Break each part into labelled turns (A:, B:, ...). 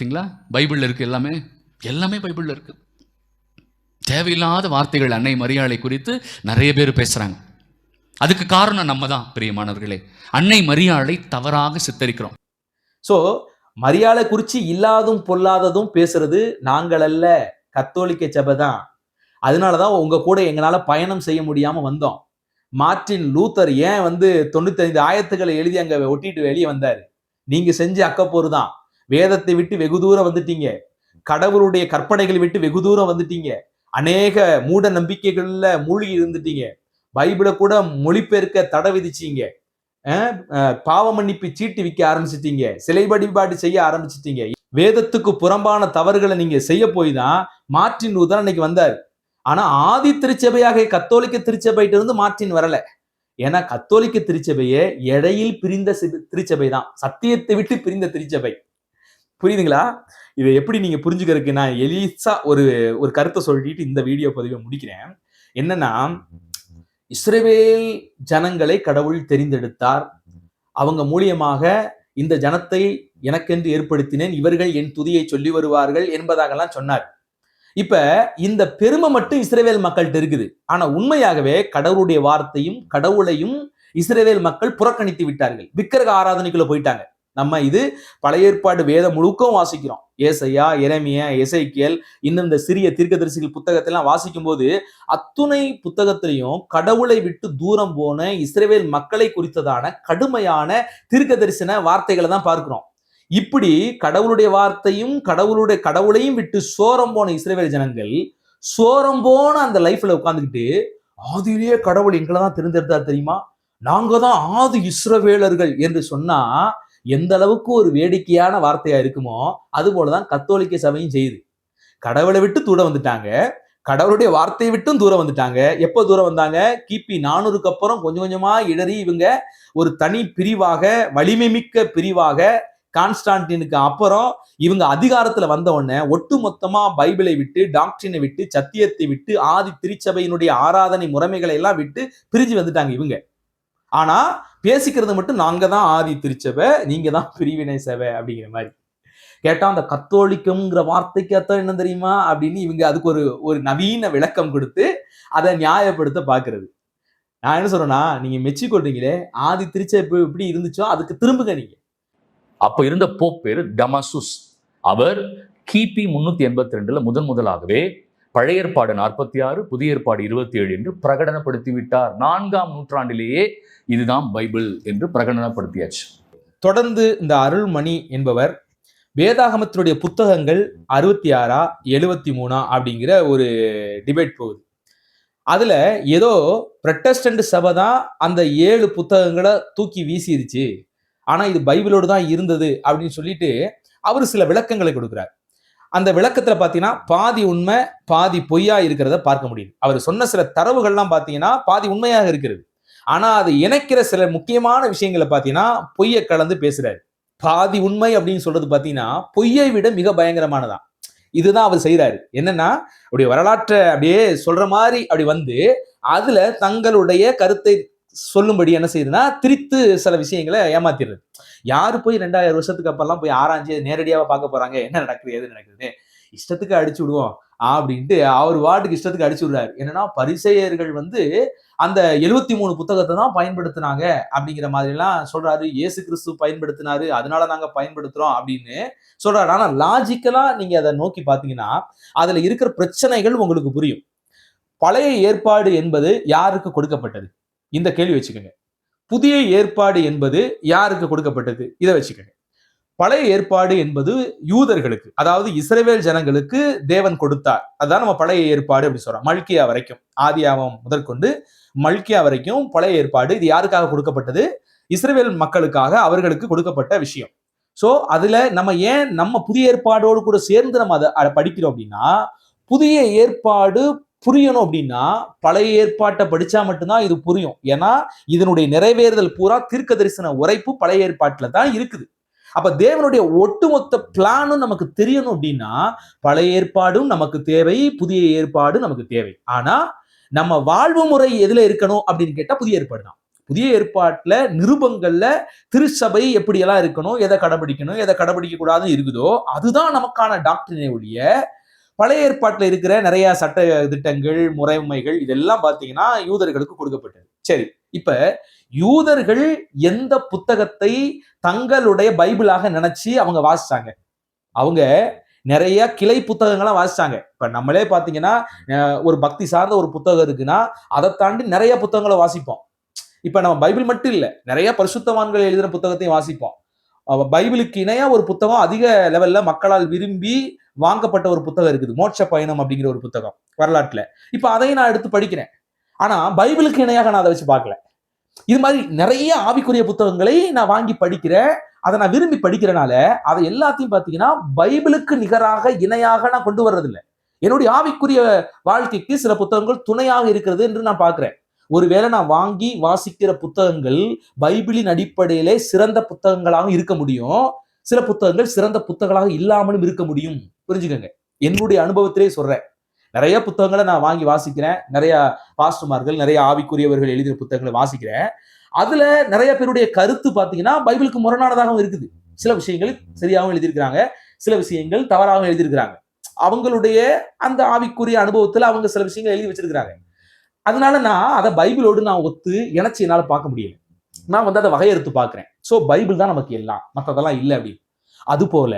A: பார்த்தீங்களா? பைபிளில் இருக்குது, எல்லாமே எல்லாமே பைபிளில் இருக்குது. தேவையில்லாத வார்த்தைகள் அன்னை மரியாளை குறித்து நிறைய பேர் பேசுகிறாங்க. அதுக்கு காரணம் நம்ம தான் பிரியமானவர்களே. அன்னை மரியாளை தவறாக சித்தரிக்கிறோம்.
B: ஸோ மரியாளை குறித்து இல்லாதும் பொல்லாததும் பேசுறது நாங்கள் அல்ல, கத்தோலிக்க சபை தான். அதனால தான் உங்கள் கூட எங்களால் பயணம் செய்ய முடியாமல் வந்தோம். மார்ட்டின் லூத்தர் ஏன் 95 ஆயத்துக்களை எழுதி அங்கே ஒட்டிட்டு வெளியே வந்தார்? நீங்கள் செஞ்ச அக்கப்போரு தான். வேதத்தை விட்டு வெகு தூரம் வந்துட்டீங்க. கடவுளுடைய கற்பனைகளை விட்டு வெகு தூரம் வந்துட்டீங்க. அநேக மூட நம்பிக்கைகள்ல மூழ்கி இருந்துட்டீங்க. பைபிளை கூட மொழிபெயர்க்க தடை விதிச்சீங்க. பாவ மன்னிப்பு சீட்டு விற்க ஆரம்பிச்சிட்டீங்க. சிலை வழிபாடு செய்ய ஆரம்பிச்சிட்டீங்க. வேதத்துக்கு புறம்பான தவறுகளை நீங்க செய்ய போய் தான் மார்ட்டின் லூதர் அன்னைக்கு வந்தார். ஆனா ஆதி திருச்சபையாக கத்தோலிக்க திருச்சபையிட்ட இருந்து மார்ட்டின் வரல. ஏன்னா கத்தோலிக்க திருச்சபையே இடையில் பிரிந்த திருச்சபை தான், சத்தியத்தை விட்டு பிரிந்த திருச்சபை. புரியுதுங்களா? இதை எப்படி நீங்க புரிஞ்சுக்கிறதுக்கு நான் எலிசா ஒரு கருத்தை சொல்லிட்டு இந்த வீடியோ பதிவை முடிக்கிறேன். என்னன்னா, இஸ்ரவேல் ஜனங்களை கடவுள் தெரிந்தெடுத்தார். அவங்க மூலியமாக இந்த ஜனத்தை எனக்கென்று ஏற்படுத்தினேன், இவர்கள் என் துதியை சொல்லி வருவார்கள் என்பதாகலாம் சொன்னார். இப்ப இந்த பெருமை மட்டும் இஸ்ரவேல் மக்கள்கிட்ட இருக்குது. ஆனா உண்மையாகவே கடவுளுடைய வார்த்தையும் கடவுளையும் இஸ்ரவேல் மக்கள் புறக்கணித்து விட்டார்கள். விக்கிரக ஆராதனைக்குள்ள போயிட்டாங்க. நம்ம இது பழைய ஏற்பாடு வேதம் முழுக்கவும் வாசிக்கிறோம். ஏசையா, எரேமியா, எசேக்கியேல், இன்னும் இந்த சிறிய தீர்க்கதரிசிகள் புத்தகத்தெல்லாம் வாசிக்கும் போது அத்துணை புத்தகத்திலையும் கடவுளை விட்டு தூரம் போன இஸ்ரவேல் மக்களை குறித்ததான கடுமையான தீர்க்க தரிசன வார்த்தைகளை தான் பார்க்கிறோம். இப்படி கடவுளுடைய வார்த்தையும் கடவுளையும் விட்டு சோரம் போன இஸ்ரவேல் ஜனங்கள் சோரம் போன அந்த லைஃப்ல உட்கார்ந்துக்கிட்டு ஆதியிலேயே கடவுள் எங்களை தான் தெரிந்தெடுத்தார் தெரியுமா, நாங்க தான் ஆதி இஸ்ரவேலர்கள் என்று சொன்னா எந்த அளவுக்கு ஒரு வேடிக்கையான வார்த்தையா இருக்குமோ அது போலதான் கத்தோலிக்க சபையும் செய்யுது. கடவுளை விட்டு தூரம் வந்துட்டாங்க, கடவுளுடைய வார்த்தையை விட்டும் தூரம் வந்துட்டாங்க. எப்போ தூரம் வந்தாங்க? கிபி 400க்கு அப்புறம் கொஞ்சம் கொஞ்சமா இடறி இவங்க ஒரு தனி பிரிவாக, வலிமை மிக்க பிரிவாக, கான்ஸ்டான்டினுக்கு அப்புறம் இவங்க அதிகாரத்துல வந்த உடனே ஒட்டு மொத்தமா பைபிளை விட்டு, டாக்டரினை விட்டு, சத்தியத்தை விட்டு, ஆதி திருச்சபையினுடைய ஆராதனை முறைமைகளை எல்லாம் விட்டு பிரிஞ்சு வந்துட்டாங்க இவங்க. ஆனா பேசிக்கிறது மட்டும் நாங்க தான் ஆதி திருச்சபை, நீங்க தான் பிரிவினை சபை அப்படிங்கிற மாதிரி. கேட்டா அந்த கத்தோலிக்கம்ங்கிற வார்த்தைக்கு அர்த்தம் என்ன தெரியுமா அப்படின்னு இவங்க அதுக்கு ஒரு நவீன விளக்கம் கொடுத்து அதை நியாயப்படுத்த பாக்குறது. நான் என்ன சொல்றேன்னா, நீங்க மெச்சி கொள்றீங்களே, ஆதி திருச்சபை எப்படி இருந்துச்சோ அதுக்கு திரும்புங்க நீங்க.
C: அப்ப இருந்த போப் பேரு டமாசுஸ். அவர் கிபி 382 முதலாகவே பழைய ஏற்பாடு 46, புதிய ஏற்பாடு 27 என்று பிரகடனப்படுத்தி விட்டார். 4ஆம் நூற்றாண்டிலேயே இதுதான் பைபிள் என்று பிரகடனப்படுத்தியாச்சு.
B: தொடர்ந்து இந்த அருள்மணி என்பவர் வேதாகமத்தினுடைய புத்தகங்கள் 66 73 அப்படிங்கிற ஒரு டிபேட் போகுது. அதுல ஏதோ புரட்டஸ்டன்ட் சபை தான் அந்த 7 புத்தகங்களை தூக்கி வீசிடுச்சு, ஆனா இது பைபிளோடு தான் இருந்தது அப்படின்னு சொல்லிட்டு அவர் சில விளக்கங்களை கொடுக்கிறார். அந்த விளக்கத்துல பாத்தீங்கன்னா பாதி உண்மை பாதி பொய்யா இருக்கிறத பார்க்க முடியும். அவர் சொன்ன சில தரவுகள்லாம் பாத்தீங்கன்னா பாதி உண்மையாக இருக்கிறது, ஆனா அது இணைக்கிற சில முக்கியமான விஷயங்களை பாத்தீங்கன்னா பொய்யை கலந்து பேசுறாரு. பாதி உண்மை அப்படின்னு சொல்றது பாத்தீங்கன்னா பொய்யை விட மிக பயங்கரமானதான். இதுதான் அவர் செய்யறாரு. என்னன்னா, அப்படியே வரலாற்றை அப்படியே சொல்ற மாதிரி அப்படி அதுல தங்களுடைய கருத்தை சொல்லும்படி என்ன செய்யுதுன்னா திரித்து சில விஷயங்களை ஏமாத்திடுறது. யாரு போய் 2000 வருஷத்துக்கு அப்பெல்லாம் போய் ஆராய்ச்சி நேரடியாக பார்க்க போறாங்க, என்ன நடக்குது எது நடக்குது, இஷ்டத்துக்கு அடிச்சு விடுவோம் அப்படின்ட்டு அவர் வார்டுக்கு இஷ்டத்துக்கு அடிச்சு விடுறாரு. என்னன்னா பரிசேயர்கள் அந்த 73 புத்தகத்தை தான் பயன்படுத்தினாங்க அப்படிங்கிற மாதிரி எல்லாம் சொல்றாரு. இயேசு கிறிஸ்து பயன்படுத்தினாரு, அதனால நாங்க பயன்படுத்துறோம் அப்படின்னு சொல்றாரு. ஆனா லாஜிக்கலா நீங்க அதை நோக்கி பாத்தீங்கன்னா அதுல இருக்கிற பிரச்சனைகள் உங்களுக்கு புரியும். பழைய ஏற்பாடு என்பது யாருக்கு கொடுக்கப்பட்டது? இந்த கேள்வி வச்சுக்கோங்க. புதிய ஏற்பாடு என்பது யாருக்கு கொடுக்கப்பட்டது? இதை வச்சுக்கோங்க. பழைய ஏற்பாடு என்பது யூதர்களுக்கு, அதாவது இஸ்ரவேல் ஜனங்களுக்கு தேவன் கொடுத்தார். அதான் நம்ம பழைய ஏற்பாடு அப்படி சொல்றோம். மல்கியா வரைக்கும், ஆதியாகமம் முதற்கொண்டு மல்கியா வரைக்கும் பழைய ஏற்பாடு. இது யாருக்காக கொடுக்கப்பட்டது? இஸ்ரவேல் மக்களுக்காக, அவர்களுக்கு கொடுக்கப்பட்ட விஷயம். சோ அதுல நம்ம புதிய ஏற்பாடோடு கூட சேர்ந்து நம்ம அதை படிக்கிறோம் அப்படின்னா, புதிய ஏற்பாடு புரியணும் அப்படின்னா பழைய ஏற்பாட்டை படிச்சா மட்டும்தான் இது புரியும். ஏன்னா இதனுடைய நிறைவேறுதல் பூரா தீர்க்க தரிசன உரைப்பு பழைய ஏற்பாட்டுல தான் இருக்குது. அப்ப தேவனுடைய ஒட்டுமொத்த பிளானும் நமக்கு தெரியணும் அப்படின்னா பழைய ஏற்பாடும் நமக்கு தேவை, புதிய ஏற்பாடு நமக்கு தேவை. ஆனா நம்ம வாழ்வு முறை எதுல இருக்கணும் அப்படின்னு கேட்டா புதிய ஏற்பாடு தான். புதிய ஏற்பாட்டுல நிருபங்கள்ல திருச்சபை எப்படியெல்லாம் இருக்கணும், எதை கடைபிடிக்கணும், எதை கடைபிடிக்க கூடாதுன்னு இருக்குதோ அதுதான் நமக்கான டாக்டரினை ஒழிய பழைய ஏற்பாட்டுல இருக்கிற நிறைய சட்ட திட்டங்கள், முறைமைகள் இதெல்லாம் பாத்தீங்கன்னா யூதர்களுக்கு கொடுக்கப்பட்டது. சரி, இப்ப யூதர்கள் எந்த புத்தகத்தை தங்களுடைய பைபிளாக நினைச்சு அவங்க வாசிச்சாங்க? அவங்க நிறைய கிளை புத்தகங்கள்லாம் வாசிச்சாங்க. இப்ப நம்மளே பாத்தீங்கன்னா ஒரு பக்தி சார்ந்த ஒரு புத்தகம் இருக்குன்னா அதை தாண்டி நிறைய புத்தகங்களை வாசிப்போம். இப்ப நம்ம பைபிள் மட்டும் இல்ல, நிறைய பரிசுத்தவான்கள் எழுதின புத்தகத்தையும் வாசிப்போம். பைபிளுக்கு இணையா ஒரு புத்தகம் அதிக லெவல்ல மக்களால் விரும்பி வாங்கப்பட்ட ஒரு புத்தகம் இருக்குது, மோட்ச பயணம் அப்படிங்கிற ஒரு புத்தகம் வரலாற்றுல. இப்ப அதையும் நான் எடுத்து படிக்கிறேன். ஆனா பைபிளுக்கு இணையாக நான் அதை வச்சு பார்க்கல. இது மாதிரி நிறைய ஆவிக்குரிய புத்தகங்களை நான் வாங்கி படிக்கிறேன். அதை நான் விரும்பி படிக்கிறனால அதை எல்லாத்தையும் பார்த்தீங்கன்னா பைபிளுக்கு நிகராக இணையாக நான் கொண்டு வர்றது இல்லை. என்னுடைய ஆவிக்குரிய வாழ்க்கைக்கு சில புத்தகங்கள் துணையாக இருக்கிறது என்று நான் பார்க்கிறேன். ஒருவேளை நான் வாங்கி வாசிக்கிற புத்தகங்கள் பைபிளின் அடிப்படையிலே சிறந்த புத்தகங்களாக இருக்க முடியும், சில புத்தகங்கள் சிறந்த புத்தகங்களாக இல்லாமலும் இருக்க முடியும். புரிஞ்சுக்கங்க, என்னுடைய அனுபவத்திலே சொல்றேன். நிறைய புத்தகங்களை நான் வாங்கி வாசிக்கிறேன், நிறைய பாஸ்டர்மார்கள், நிறைய ஆவிக்குரியவர்கள் எழுதிய புத்தகங்களை வாசிக்கிறேன். அதுல நிறைய பேருடைய கருத்து பாத்தீங்கன்னா பைபிளுக்கு முரணானதாகவும் இருக்குது. சில விஷயங்கள் சரியாகவும் எழுதியிருக்கிறாங்க, சில விஷயங்கள் தவறாகவும் எழுதியிருக்கிறாங்க. அவங்களுடைய அந்த ஆவிக்குரிய அனுபவத்துல அவங்க சில விஷயங்கள் எழுதி வச்சிருக்கிறாங்க. அதனால நான் அதை பைபிளோடு நான் ஒத்து இணைச்சி என்னால பார்க்க முடியல. நான் அதை வகையறுத்து பார்க்கிறேன். சோ பைபிள் தான் நமக்கு எல்லாம், மற்றதெல்லாம் இல்லை அப்படின்னு. அது போல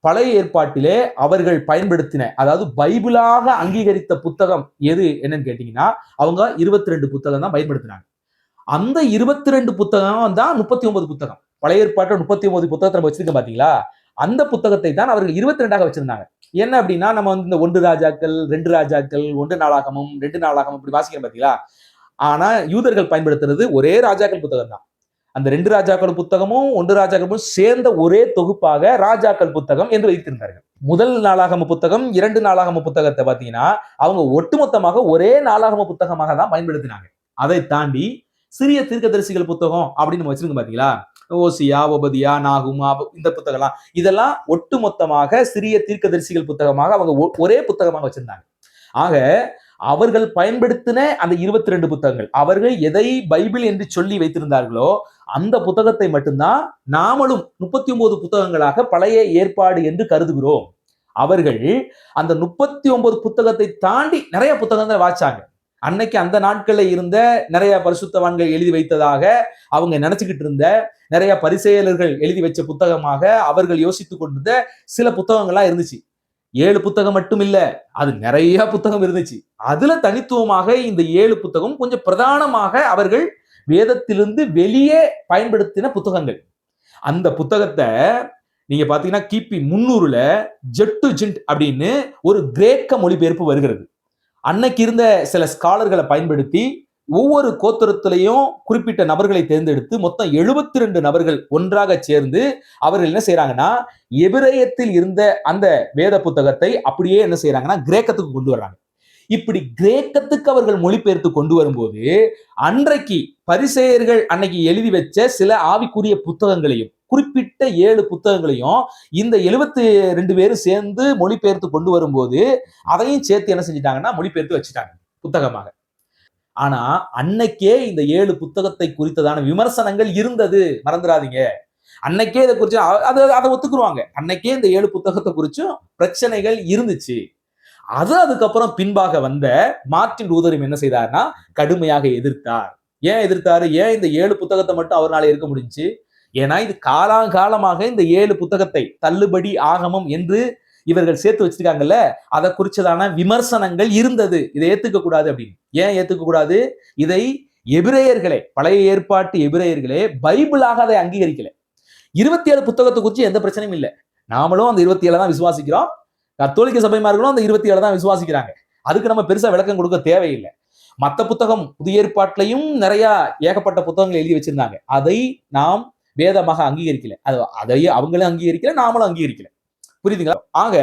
B: பழைய ஏற்பாட்டிலே அவர்கள் பயன்படுத்தின, அதாவது பைபிளாக அங்கீகரித்த புத்தகம் எது என்னன்னு கேட்டீங்கன்னா அவங்க 22 புத்தகம் தான் பயன்படுத்தினாங்க. அந்த 22 புத்தகம் தான் 39 புத்தகம். பழைய ஏற்பாட்டை 39 புத்தகத்தை நம்ம வச்சிருக்க பாத்தீங்களா, அந்த புத்தகத்தை தான் அவர்கள் 22ஆக வச்சிருந்தாங்க. என்ன அப்படின்னா நம்ம வந்து இந்த 1 ராஜாக்கள், 2 ராஜாக்கள், 1 நாளாகமம், 2 நாளாகமம் இப்படி வாசிக்கிறோம் பாத்தீங்களா. ஆனா யூதர்கள் பயன்படுத்துறது ஒரே ராஜாக்கள் புத்தகம் தான். அந்த 2 ராஜாக்கள் புத்தகமும் 1 ராஜாக்களும் சேர்ந்த ஒரே தொகுப்பாக ராஜாக்கள் புத்தகம் என்று வைத்திருந்தார்கள். முதல் நாளாகம புத்தகம், 2 நாளாகம புத்தகத்தை பாத்தீங்கன்னா அவங்க ஒட்டுமொத்தமாக ஒரே நாளாகம புத்தகமாக தான் பயன்படுத்தினாங்க. அதை தாண்டி சிறிய தீர்க்கதரிசிகள் புத்தகம் அப்படின்னு நம்ம வச்சிருக்கோம் பாத்தீங்களா, ஓசியா, ஒபதியா, நாகும், இந்த புத்தகம்லாம் இதெல்லாம் ஒட்டுமொத்தமாக சிறிய தீர்க்கதரிசிகள் புத்தகமாக அவங்க ஒரே புத்தகமாக வச்சிருந்தாங்க. ஆக அவர்கள் பயன்படுத்தின அந்த 22 புத்தகங்கள், அவர்கள் எதை பைபிள் என்று சொல்லி வைத்திருந்தார்களோ அந்த புத்தகத்தை மட்டும்தான் நாமளும் 39 புத்தகங்களாக பழைய ஏற்பாடு என்று கருதுகிறோம். அவர்கள் அந்த 39 புத்தகத்தை தாண்டி நிறைய புத்தகங்கள் வாசிச்சாங்க. அன்னைக்கு அந்த நாட்களில் இருந்த நிறைய பரிசுத்தவான்கள் எழுதி வைத்ததாக அவங்க நினைச்சுக்கிட்டு இருந்த, நிறைய பரிசேயர்கள் எழுதி வச்ச புத்தகமாக அவர்கள் யோசித்துக் கொண்டிருந்த சில புத்தகங்கள்லாம் இருந்துச்சு. 7 புத்தகம் மட்டும் இல்ல, அது நிறைய புத்தகம் இருந்துச்சு. அதுல தனித்துவமாக இந்த 7 புத்தகம் கொஞ்சம் பிரதானமாக அவர்கள் வேதத்திலிருந்து வெளியே பயன்படுத்தின புத்தகங்கள். அந்த புத்தகத்தை நீங்க பாத்தீங்கன்னா கிபி 300ல ஜெட்டுஜிண்ட் அப்படின்னு ஒரு கிரேக்க மொழிபெயர்ப்பு வருகிறது. அன்னைக்கு இருந்த சில ஸ்காலர்களை பயன்படுத்தி ஒவ்வொரு கோத்திரத்திலையும் குறிப்பிட்ட நபர்களை தேர்ந்தெடுத்து மொத்தம் 72 நபர்கள் ஒன்றாக சேர்ந்து அவர்கள் என்ன செய்யறாங்கன்னா எபிரேயத்தில் இருந்த அந்த வேத புத்தகத்தை அப்படியே என்ன செய்யறாங்கன்னா கிரேக்கத்துக்கு கொண்டு வர்றாங்க. இப்படி கிரேக்கத்துக்கு அவர்கள் மொழிபெயர்த்து கொண்டு வரும்போது அன்றைக்கு பரிசேயர்கள் அன்னைக்கு எழுதி வச்ச சில ஆவிக்குரிய புத்தகங்களையும் குறிப்பிட்ட 7 புத்தகங்களையும் இந்த 72 பேரும் சேர்ந்து மொழிபெயர்த்து கொண்டு வரும்போது அதையும் சேர்த்து என்ன செஞ்சிட்டாங்கன்னா மொழிபெயர்த்து வச்சுட்டாங்க புத்தகமாக. ஆனா அன்னைக்கே இந்த 7 புத்தகத்தை குறித்ததான விமர்சனங்கள் இருந்தது, மறந்துடாதீங்க. அன்னைக்கே இதை குறிச்சு அதை ஒத்துக்குருவாங்க. அன்னைக்கே இந்த 7 புத்தகத்தை குறிச்சும் பிரச்சனைகள் இருந்துச்சு. அதுக்கப்புறம் பின்பாக வந்த மார்ட்டின் லூதரும் என்ன செய்தார்னா கடுமையாக எதிர்த்தார். ஏன் எதிர்த்தாரு? ஏன் இந்த 7 புத்தகத்தை மட்டும் அவரால் இருக்க முடிஞ்சு? ஏன்னா இது காலகாலமாக இந்த 7 புத்தகத்தை தள்ளுபடி ஆகமம் என்று இவர்கள் சேர்த்து வச்சிருக்காங்கல்ல, அதை குறிச்சதான விமர்சனங்கள் இருந்தது. இதை ஏத்துக்க கூடாது அப்படின்னு. ஏன் ஏத்துக்க கூடாது? இதை எபிரேயர்களே, பழைய ஏற்பாட்டு எபிரேயர்களே பைபிளாக அதை அங்கீகரிக்கல. 27 புத்தகத்தை குறித்து எந்த பிரச்சனையும் இல்லை. நாமளும் அந்த 27 தான் விசுவாசிக்கிறோம், கத்தோலிக்க சபைமார்களும் அந்த 27 தான் விசுவாசிக்கிறாங்க. அதுக்கு நம்ம பெருசா விளக்கம் கொடுக்க தேவையில்லை. மற்ற புத்தகம் புதிய ஏற்பாட்டிலையும் நிறைய ஏகப்பட்ட புத்தகங்கள் எழுதி வச்சிருந்தாங்க. அதை நாம் வேதமாக அங்கீகரிக்கல, அதையே அவங்களும் அங்கீகரிக்கல, நாமளும் அங்கீகரிக்கல. புரியுதுங்களா? ஆக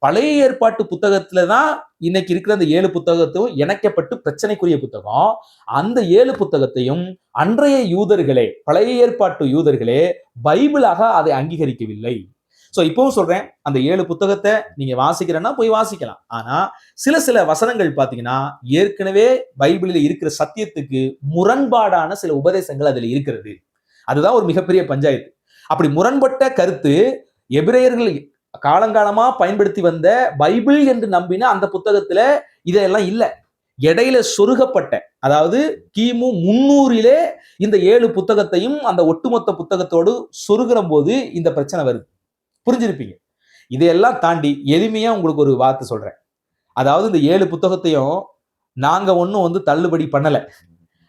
B: பழைய ஏற்பாட்டு புத்தகத்துல தான் இன்னைக்கு இருக்கிற அந்த 7 புத்தகத்தையும் இணைக்கப்பட்டு பிரச்சனைக்குரிய புத்தகம். அந்த 7 புத்தகத்தையும் அன்றைய யூதர்களே, பழைய ஏற்பாட்டு யூதர்களே பைபிளாக அதை அங்கீகரிக்கவில்லை. சோ இப்பவும் சொல்றேன், அந்த 7 புத்தகத்தை நீங்க வாசிக்கிறேன்னா போய் வாசிக்கலாம். ஆனா சில வசனங்கள் பாத்தீங்கன்னா ஏற்கனவே பைபிளில் இருக்கிற சத்தியத்துக்கு முரண்பாடான சில உபதேசங்கள் அதுல இருக்கிறது. அதுதான் ஒரு மிகப்பெரிய பஞ்சாயத்து. அப்படி முரண்பட்ட கருத்து எபிரேயர்கள் காலங்காலமா பயன்படுத்தி வந்த பைபிள் என்று நம்பின அந்த புத்தகத்துல இதெல்லாம் இல்ல. இடையில சொருகப்பட்ட, அதாவது கிமு 300 இந்த 7 புத்தகத்தையும் அந்த ஒட்டுமொத்த புத்தகத்தோடு சொருகிற போது இந்த பிரச்சனை வருது. புரிஞ்சிருப்பீங்க. இதையெல்லாம் தாண்டி எளிமையா உங்களுக்கு ஒரு வார்த்தை சொல்றேன். அதாவது இந்த 7 புத்தகத்தையும் நாங்க ஒன்னும் தள்ளுபடி பண்ணல.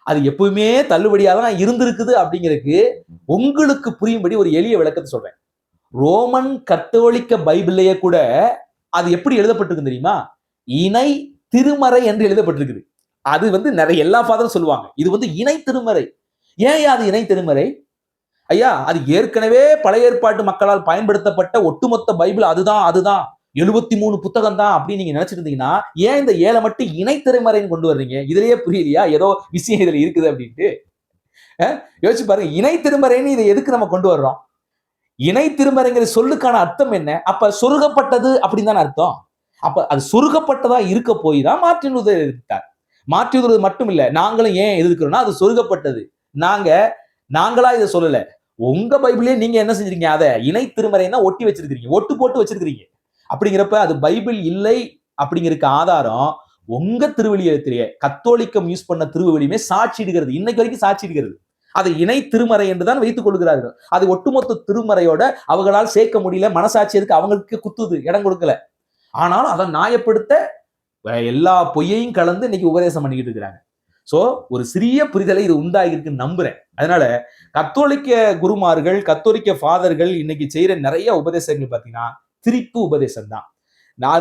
B: அது எப்பவுமே தள்ளுபடியா தான் இருந்திருக்குது அப்படிங்கிறதுக்கு உங்களுக்கு புரியும்படி ஒரு எளிய விளக்கத்தை சொல்றேன். ரோமன் கத்தோலிக்க பைபிள்லயே கூட அது எப்படி எழுதப்பட்டிருக்கு தெரியுமா? இணை திருமறை என்று எழுதப்பட்டிருக்குது. அது நிறைய எல்லா ஃபாதரும் சொல்லுவாங்க, இது இணை திருமறை. ஏன் அது இணை திருமறை? ஐயா, அது ஏற்கனவே பழைய ஏற்பாட்டு மக்களால் பயன்படுத்தப்பட்ட ஒட்டுமொத்த பைபிள் அதுதான் 73 புத்தகம் தான் அப்படின்னு நீங்க நினைச்சிட்டு இருந்தீங்கன்னா, ஏன் இந்த 7 மட்டும் இணை திருமறைன்னு கொண்டு வர்றீங்க? இதுலயே புரியலையா ஏதோ விஷயம் இதுல இருக்குது அப்படின்ட்டு? யோசிச்சு பாருங்க, இணை திருமறைன்னு இதை எதுக்கு நம்ம கொண்டு வர்றோம்? இணை திருமறைங்கிற சொல்லுக்கான அர்த்தம் என்ன? அப்ப சொருகப்பட்டது அப்படின்னு தானே அர்த்தம். அப்ப அது சொருகப்பட்டதா இருக்க போய் தான் மார்ட்டின் லூதர் எதிர்த்தார். மார்ட்டின் லூதர் மட்டும் இல்ல, நாங்களும் ஏன் எதிர்க்கிறோம்னா அது சொருகப்பட்டது. நாங்களா இதை சொல்லல. உங்க பைபிளே நீங்க என்ன செஞ்சிருக்கீங்க? அதை இணை திருமறைன்னா ஒட்டி வச்சிருக்கீங்க, ஒட்டு போட்டு வச்சிருக்கீங்க. அப்படிங்கிறப்ப அது பைபிள் இல்லை அப்படிங்கிறதுக்கு ஆதாரம் உங்க திருவெளியத்திலேயே கத்தோலிக்கம் யூஸ் பண்ண திருவெளியுமே சாட்சிடுகிறது. இன்னைக்கு வரைக்கும் சாட்சிடுகிறது. அதை இணை திருமறை என்றுதான் வைத்துக் கொள்கிறார்கள். அது ஒட்டுமொத்த திருமறையோட அவங்களால் சேர்க்க முடியல. மனசாட்சியதுக்கு அவங்களுக்கு குத்துது, இடம் கொடுக்கல. ஆனாலும் அதை நியாயப்படுத்த எல்லா பொய்யையும் கலந்து இன்னைக்கு உபதேசம் பண்ணிக்கிட்டு இருக்கிறாங்க. சோ ஒரு சிறிய புரிதலை இது உண்டாகிருக்குன்னு நம்புறேன். அதனால கத்தோலிக்க குருமார்கள், கத்தோலிக்க ஃபாதர்கள் இன்னைக்கு செய்யற நிறைய உபதேசங்கள் பாத்தீங்கன்னா திரிப்பு உபதேசம் தான்.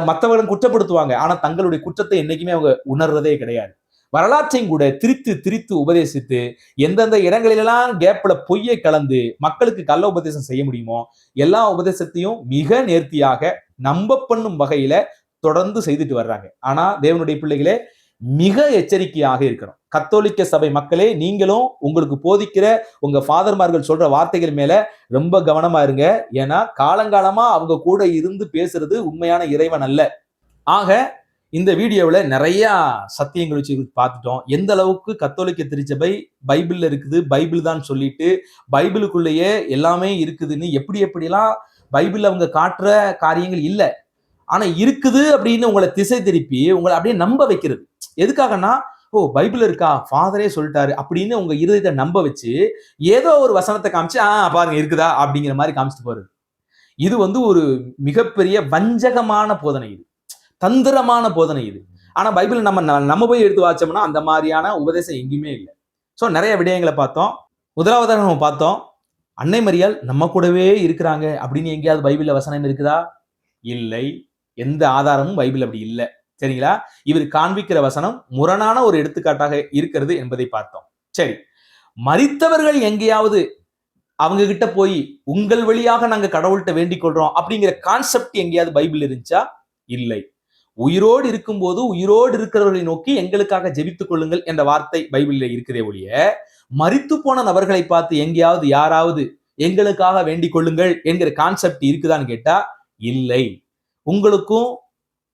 B: மற்றவர்களும் குற்றப்படுத்துவாங்க, ஆனா தங்களுடைய குற்றத்தை என்னைக்குமே அவங்க உணர்றதே கிடையாது. வரலாற்றையும் கூட திரித்து உபதேசித்து எந்தெந்த இடங்களிலெல்லாம் கேப்ல பொய்யை கலந்து மக்களுக்கு கள்ள உபதேசம் செய்ய முடியுமோ எல்லா உபதேசத்தையும் மிக நேர்த்தியாக நம்ப பண்ணும் வகையில தொடர்ந்து செய்துட்டு வர்றாங்க. ஆனா தேவனுடைய பிள்ளைகளே, மிக எச்சரிக்கையாக இருக்கணும். கத்தோலிக்க சபை மக்களே, நீங்களும் உங்களுக்கு போதிக்கிற உங்க ஃபாதர்மார்கள் சொல்ற வார்த்தைகள் மேல ரொம்ப கவனமா இருங்க. ஏன்னா காலங்காலமா அவங்க கூட இருந்து பேசுறது உண்மையான இறைவன் அல்ல. ஆக இந்த வீடியோவில் நிறைய சத்தியங்கள் வச்சு பார்த்துட்டோம். எந்த அளவுக்கு கத்தோலிக்க திருச்சபை பைபிள்ல இருக்குது, பைபிள் தான் சொல்லிட்டு பைபிளுக்குள்ளேயே எல்லாமே இருக்குதுன்னு எப்படியெல்லாம் பைபிள் அவங்க காட்டுற காரியங்கள் இல்லை. ஆனா இருக்குது அப்படின்னு உங்களை திசை திருப்பி உங்களை அப்படியே நம்ப வைக்கிறது. எதுக்காகனா, ஓ பைபிள் இருக்கா, ஃபாதரே சொல்லிட்டாரு அப்படின்னு உங்க இருதயத்தை நம்ப வச்சு ஏதோ ஒரு வசனத்தை காமிச்சு பாருங்க இருக்குதா அப்படிங்கிற மாதிரி காமிச்சிட்டு போறது. இது ஒரு மிகப்பெரிய வஞ்சகமான போதனை, இது தந்திரமான போதனை இது. ஆனா பைபிள் நம்ம போய் எடுத்து வாச்சோம்னா அந்த மாதிரியான உபதேசம் எங்கேயுமே இல்லை. ஸோ நிறைய விடயங்களை பார்த்தோம். முதலாவதாக நம்ம பார்த்தோம், அன்னை மரியாள் நம்ம கூடவே இருக்கிறாங்க அப்படின்னு எங்கேயாவது பைபிள்ல வசனம் இருக்குதா? இல்லை. எந்த ஆதாரமும் பைபிள் அப்படி இல்லை. சரிங்களா? இவர் காண்பிக்கிற வசனம் முரணான ஒரு எடுத்துக்காட்டாக இருக்கிறது என்பதை பார்த்தோம். சரி, மரித்தவர்கள் எங்கேயாவது அவங்க கிட்ட போய் உங்கள் வழியாக நாங்க கடவுள்கிட்ட வேண்டிக் கொள்றோம் அப்படிங்கிற கான்செப்ட் எங்கேயாவது பைபிள் இருந்துச்சா? இல்லை. உயிரோடு இருக்கும்போது உயிரோடு இருக்கிறவர்களை நோக்கி எங்களுக்காக ஜெபித்துக் கொள்ளுங்கள் என்ற வார்த்தை பைபிளில் இருக்கிறதே ஒழிய, மரித்து போன நபர்களை பார்த்து எங்கேயாவது யாராவது எங்களுக்காக வேண்டிக் கொள்ளுங்கள் என்கிற கான்செப்ட் இருக்குதான்னு கேட்டா இல்லை. உங்களுக்கும்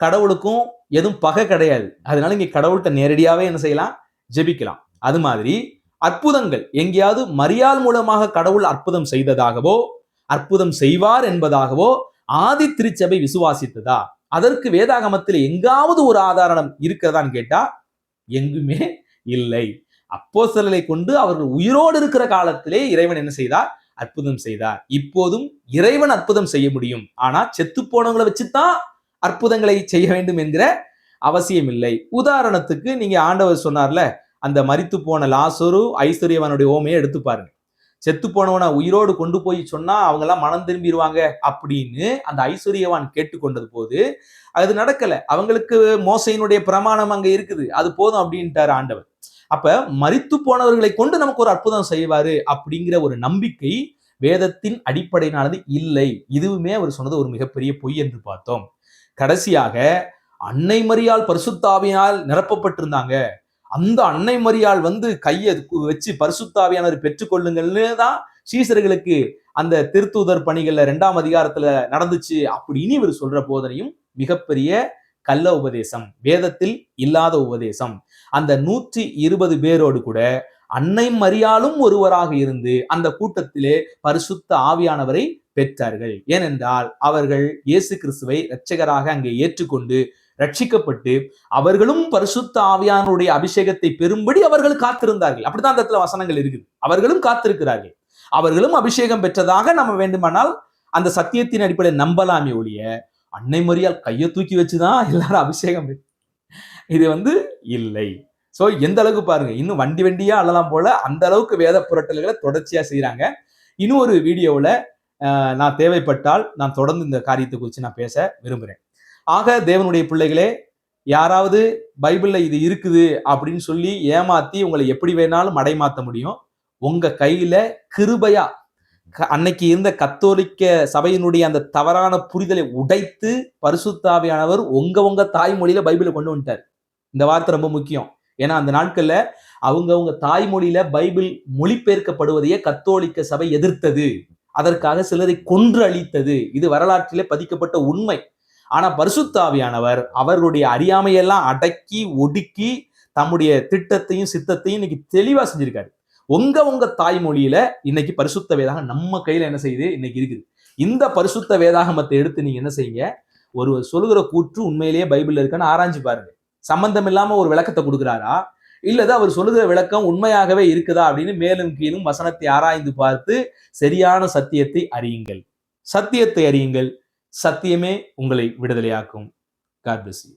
B: கடவுளுக்கும் எதுவும் பகை கிடையாது. அதனால இங்க கடவுள்கிட்ட நேரடியாவே என்ன செய்யலாம்? ஜெபிக்கலாம். அது மாதிரி அற்புதங்கள் எங்கேயாவது மரியாள் மூலமாக கடவுள் அற்புதம் செய்ததாகவோ அற்புதம் செய்வார் என்பதாகவோ ஆதி திருச்சபை விசுவாசித்ததா? அதற்கு வேதாகமத்தில் எங்காவது ஒரு ஆதாரம் இருக்கிறதான்னு கேட்டா எங்குமே இல்லை. அப்போஸ்தலரை கொண்டு அவர்கள் உயிரோடு இருக்கிற காலத்திலே இறைவன் என்ன செய்தார்? அற்புதம் செய்தார். இப்போதும் இறைவன் அற்புதம் செய்ய முடியும். ஆனா செத்து போனவங்களை வச்சுதான் அற்புதங்களை செய்ய வேண்டும் என்கிற அவசியம் இல்லை. உதாரணத்துக்கு நீங்க ஆண்டவர் சொன்னார்ல, அந்த மரித்து போன லாசரு ஐஸ்வர்யவனுடைய ஓமையை எடுத்து பாருங்க. செத்து போனவனை உயிரோடு கொண்டு போய் சொன்னா அவங்க எல்லாம் மனம் திரும்பிடுவாங்க அப்படின்னு அந்த ஐஸ்வர்யவான் கேட்டுக்கொண்டது போது அது நடக்கல. அவங்களுக்கு மோசையினுடைய பிரமாணம் அங்க இருக்குது, அது போதும் அப்படின்ட்டாரு ஆண்டவர். அப்ப மரித்து போனவர்களை கொண்டு நமக்கு ஒரு அற்புதம் செய்வாரு அப்படிங்கிற ஒரு நம்பிக்கை வேதத்தின் அடிப்படையினானது இல்லை. இதுவுமே அவர் சொன்னது ஒரு மிகப்பெரிய பொய் என்று பார்த்தோம். கடைசியாக அன்னை மரியாள் பரிசுத்தாவியால் நிரப்பப்பட்டிருந்தாங்க. அந்த அன்னை மரியாள் கையை வச்சு பரிசுத்தாவியானவர் பெற்றுக்கொள்ளுங்கள்னு தான் சீசர்களுக்கு அந்த திருத்தூதர் பணிகள்ல 2ஆம் அதிகாரத்துல நடந்துச்சு அப்படின்னு இவர் சொல்ற போதனையும் மிகப்பெரிய கள்ள உபதேசம், வேதத்தில் இல்லாத உபதேசம். அந்த 120 பேரோடு கூட அன்னை மரியாளும் ஒருவராக இருந்து அந்த கூட்டத்திலே பரிசுத்த ஆவியானவரை பெற்றார்கள். ஏனென்றால் அவர்கள் இயேசு கிறிஸ்துவை இரட்சகராக அங்கே ஏற்றுக்கொண்டு ரட்சிக்கப்பட்டு அவர்களும் பரிசுத்த ஆவியானுடைய அபிஷேகத்தை பெறும்படி அவர்கள் காத்திருந்தார்கள். அப்படித்தான் அந்த இடத்துல வசனங்கள் இருக்குது. அவர்களும் காத்திருக்கிறார்கள், அவர்களும் அபிஷேகம் பெற்றதாக நம்ம வேண்டுமானால் அந்த சத்தியத்தின் அடிப்படையில் நம்பலாமே ஒழிய அன்னை மரியாள் கையை தூக்கி வச்சுதான் எல்லாரும் அபிஷேகம் இது இல்லை. சோ எந்த அளவுக்கு பாருங்க, இன்னும் வண்டி வண்டியா அள்ளலாம் போல அந்த அளவுக்கு வேத புரட்டல்களை தொடர்ச்சியா செய்யறாங்க. இன்னும் ஒரு வீடியோவில் நான் தேவைப்பட்டால் நான் தொடர்ந்து இந்த காரியத்தை குறித்து நான் பேச விரும்புகிறேன். ஆக தேவனுடைய பிள்ளைகளே, யாராவது பைபிள்ல இது இருக்குது அப்படின்னு சொல்லி ஏமாத்தி உங்களை எப்படி வேணாலும் மடைமாத்த முடியும். உங்க கையில கிருபையா அன்னைக்கு இருந்த கத்தோலிக்க சபையினுடைய அந்த தவறான புரிதலை உடைத்து பரிசுத்த ஆவியானவர் உங்க தாய்மொழியில பைபிளை கொண்டு வந்துட்டார். இந்த வார்த்தை ரொம்ப முக்கியம். ஏன்னா அந்த நாட்கள்ல அவங்க தாய்மொழியில பைபிள் மொழிபெயர்க்கப்படுவதையே கத்தோலிக்க சபை எதிர்த்தது. அதற்காக சிலரை கொன்று அழித்தது. இது வரலாற்றிலே பதிக்கப்பட்ட உண்மை. ஆனா பரிசுத்த ஆவியானவர் அவர்களுடைய அறியாமையெல்லாம் அடக்கி ஒடுக்கி தம்முடைய திட்டத்தையும் சித்தத்தையும் இன்னைக்கு தெளிவா செஞ்சிருக்காரு. உங்க தாய்மொழியில இன்னைக்கு பரிசுத்த வேதாகம் நம்ம கையில என்ன செய்யுது, இன்னைக்கு இருக்குது. இந்த பரிசுத்த வேதாகமத்தை எடுத்து நீங்க என்ன செய்யுங்க, ஒரு சொல்லுகிற கூற்று உண்மையிலேயே பைபிள்ல இருக்கான்னு ஆராய்ஞ்சு பாருங்க. சம்பந்தம் இல்லாம ஒரு விளக்கத்தை கொடுக்குறாரா, இல்லது அவர் சொல்லுகிற விளக்கம் உண்மையாகவே இருக்குதா அப்படின்னு மேலும் கீழும் வசனத்தை ஆராய்ந்து பார்த்து சரியான சத்தியத்தை அறியுங்கள். சத்தியத்தை அறியுங்கள். சத்தியமே உங்களை விடுதலையாக்கும். God bless you.